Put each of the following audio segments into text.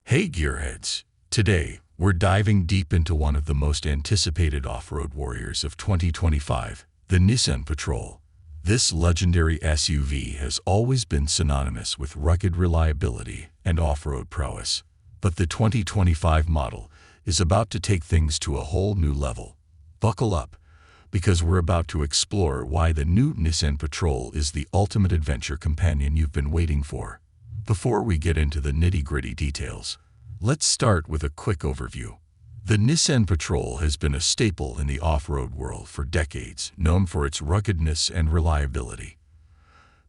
Hey Gearheads! Today, we're diving deep into one of the most anticipated off-road warriors of 2025, the Nissan Patrol. This legendary SUV has always been synonymous with rugged reliability and off-road prowess. But the 2025 model is about to take things to a whole new level. Buckle up, because we're about to explore why the new Nissan Patrol is the ultimate adventure companion you've been waiting for. Before we get into the nitty-gritty details, let's start with a quick overview. The Nissan Patrol has been a staple in the off-road world for decades, known for its ruggedness and reliability.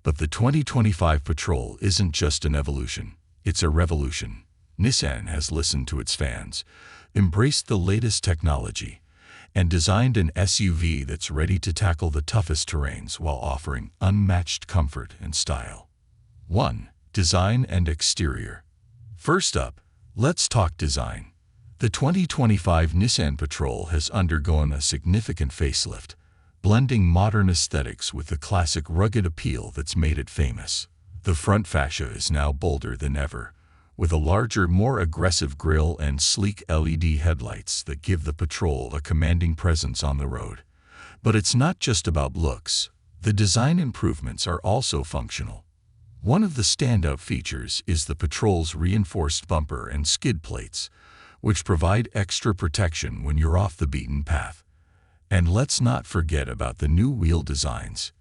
But the 2025 Patrol isn't just an evolution, it's a revolution. Nissan has listened to its fans, embraced the latest technology, and designed an SUV that's ready to tackle the toughest terrains while offering unmatched comfort and style. 1. Design and exterior. First up, let's talk design. The 2025 Nissan Patrol has undergone a significant facelift, blending modern aesthetics with the classic rugged appeal that's made it famous. The front fascia is now bolder than ever, with a larger, more aggressive grille and sleek LED headlights that give the Patrol a commanding presence on the road. But it's not just about looks. The design improvements are also functional. One of the standout features is the Patrol's reinforced bumper and skid plates, which provide extra protection when you're off the beaten path. And let's not forget about the new wheel designs.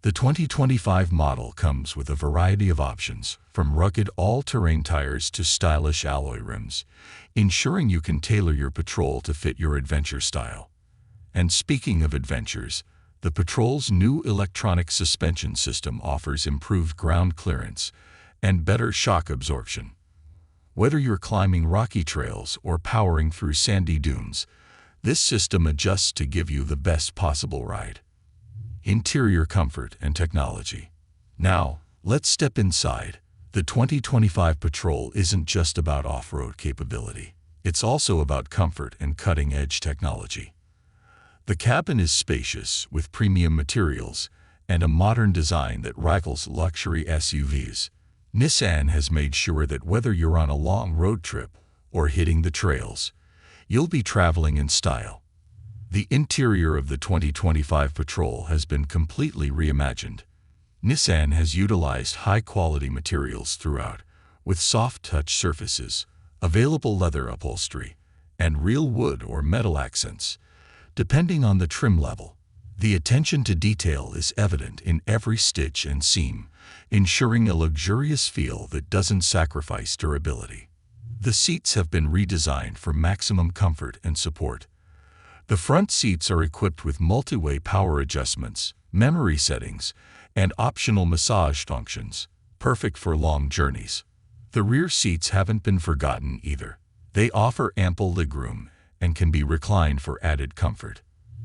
The 2025 model comes with a variety of options, from rugged all-terrain tires to stylish alloy rims, ensuring you can tailor your Patrol to fit your adventure style. And speaking of adventures, the Patrol's new electronic suspension system offers improved ground clearance and better shock absorption. Whether you're climbing rocky trails or powering through sandy dunes, this system adjusts to give you the best possible ride. Interior comfort and technology. Now, let's step inside. The 2025 Patrol isn't just about off-road capability. It's also about comfort and cutting-edge technology. The cabin is spacious, with premium materials and a modern design that rivals luxury SUVs. Nissan has made sure that whether you're on a long road trip or hitting the trails, you'll be traveling in style. The interior of the 2025 Patrol has been completely reimagined. Nissan has utilized high-quality materials throughout, with soft-touch surfaces, available leather upholstery, and real wood or metal accents. Depending on the trim level, the attention to detail is evident in every stitch and seam, ensuring a luxurious feel that doesn't sacrifice durability. The seats have been redesigned for maximum comfort and support. The front seats are equipped with multi-way power adjustments, memory settings, and optional massage functions, perfect for long journeys. The rear seats haven't been forgotten either. They offer ample legroom and can be reclined for added comfort.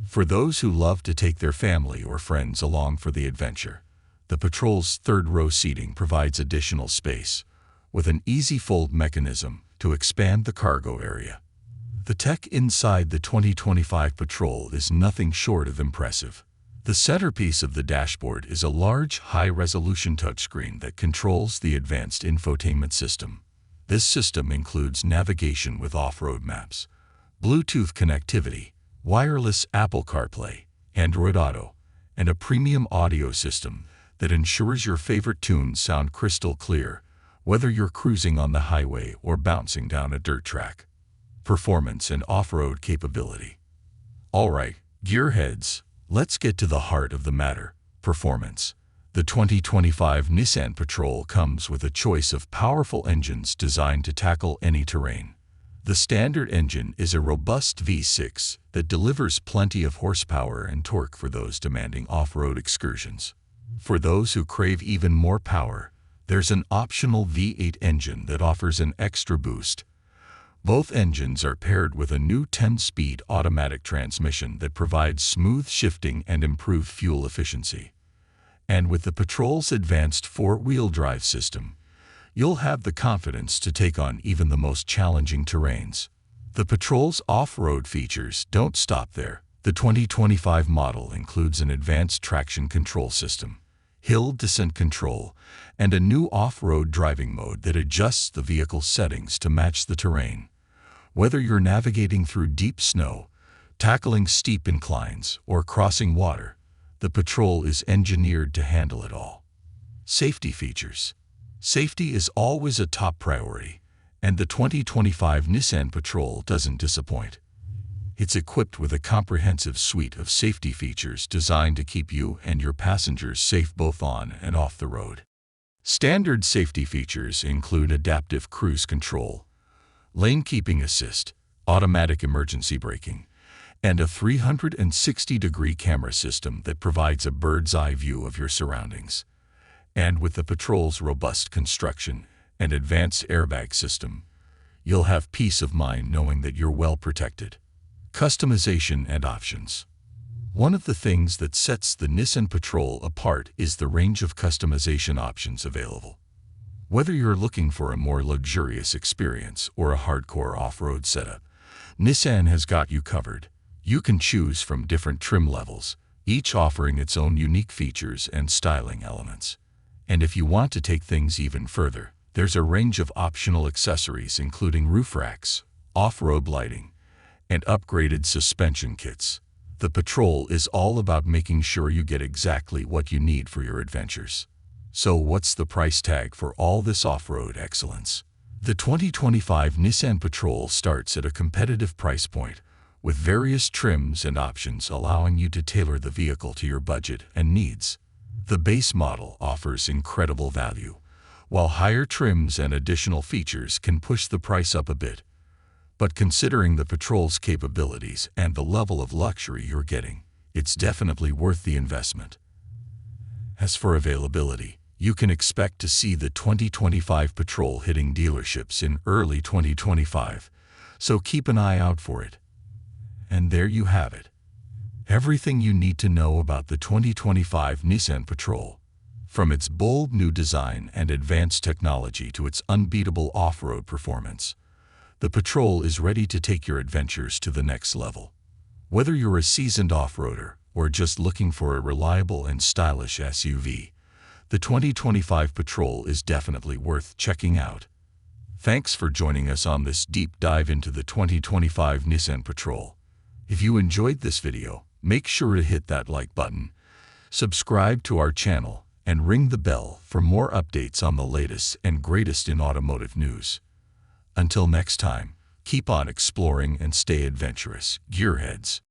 For those who love to take their family or friends along for the adventure, the Patrol's third-row seating provides additional space, with an easy fold mechanism to expand the cargo area. The tech inside the 2025 Patrol is nothing short of impressive. The centerpiece of the dashboard is a large, high-resolution touchscreen that controls the advanced infotainment system. This system includes navigation with off-road maps, Bluetooth connectivity, wireless Apple CarPlay, Android Auto, and a premium audio system that ensures your favorite tunes sound crystal clear, whether you're cruising on the highway or bouncing down a dirt track. Performance and off-road capability. Alright, gearheads, let's get to the heart of the matter, performance. The 2025 Nissan Patrol comes with a choice of powerful engines designed to tackle any terrain. The standard engine is a robust V6 that delivers plenty of horsepower and torque for those demanding off-road excursions. For those who crave even more power, there's an optional V8 engine that offers an extra boost. Both engines are paired with a new 10-speed automatic transmission that provides smooth shifting and improved fuel efficiency. And with the Patrol's advanced four-wheel drive system, you'll have the confidence to take on even the most challenging terrains. The Patrol's off-road features don't stop there. The 2025 model includes an advanced traction control system, hill descent control, and a new off-road driving mode that adjusts the vehicle's settings to match the terrain. Whether you're navigating through deep snow, tackling steep inclines, or crossing water, the Patrol is engineered to handle it all. Safety features. Safety is always a top priority, and the 2025 Nissan Patrol doesn't disappoint. It's equipped with a comprehensive suite of safety features designed to keep you and your passengers safe both on and off the road. Standard safety features include adaptive cruise control, lane keeping assist, automatic emergency braking, and a 360-degree camera system that provides a bird's-eye view of your surroundings. And with the Patrol's robust construction and advanced airbag system, you'll have peace of mind knowing that you're well protected. Customization and options. One of the things that sets the Nissan Patrol apart is the range of customization options available. Whether you're looking for a more luxurious experience or a hardcore off-road setup, Nissan has got you covered. You can choose from different trim levels, each offering its own unique features and styling elements. And if you want to take things even further, there's a range of optional accessories including roof racks, off-road lighting, and upgraded suspension kits. The Patrol is all about making sure you get exactly what you need for your adventures. So what's the price tag for all this off-road excellence? The 2025 Nissan Patrol starts at a competitive price point, with various trims and options allowing you to tailor the vehicle to your budget and needs. The base model offers incredible value, while higher trims and additional features can push the price up a bit. But considering the Patrol's capabilities and the level of luxury you're getting, it's definitely worth the investment. As for availability, you can expect to see the 2025 Patrol hitting dealerships in early 2025, so keep an eye out for it. And there you have it. Everything you need to know about the 2025 Nissan Patrol. From its bold new design and advanced technology to its unbeatable off-road performance, the Patrol is ready to take your adventures to the next level. Whether you're a seasoned off-roader or just looking for a reliable and stylish SUV, the 2025 Patrol is definitely worth checking out. Thanks for joining us on this deep dive into the 2025 Nissan Patrol. If you enjoyed this video, make sure to hit that like button, subscribe to our channel, and ring the bell for more updates on the latest and greatest in automotive news. Until next time, keep on exploring and stay adventurous, gearheads.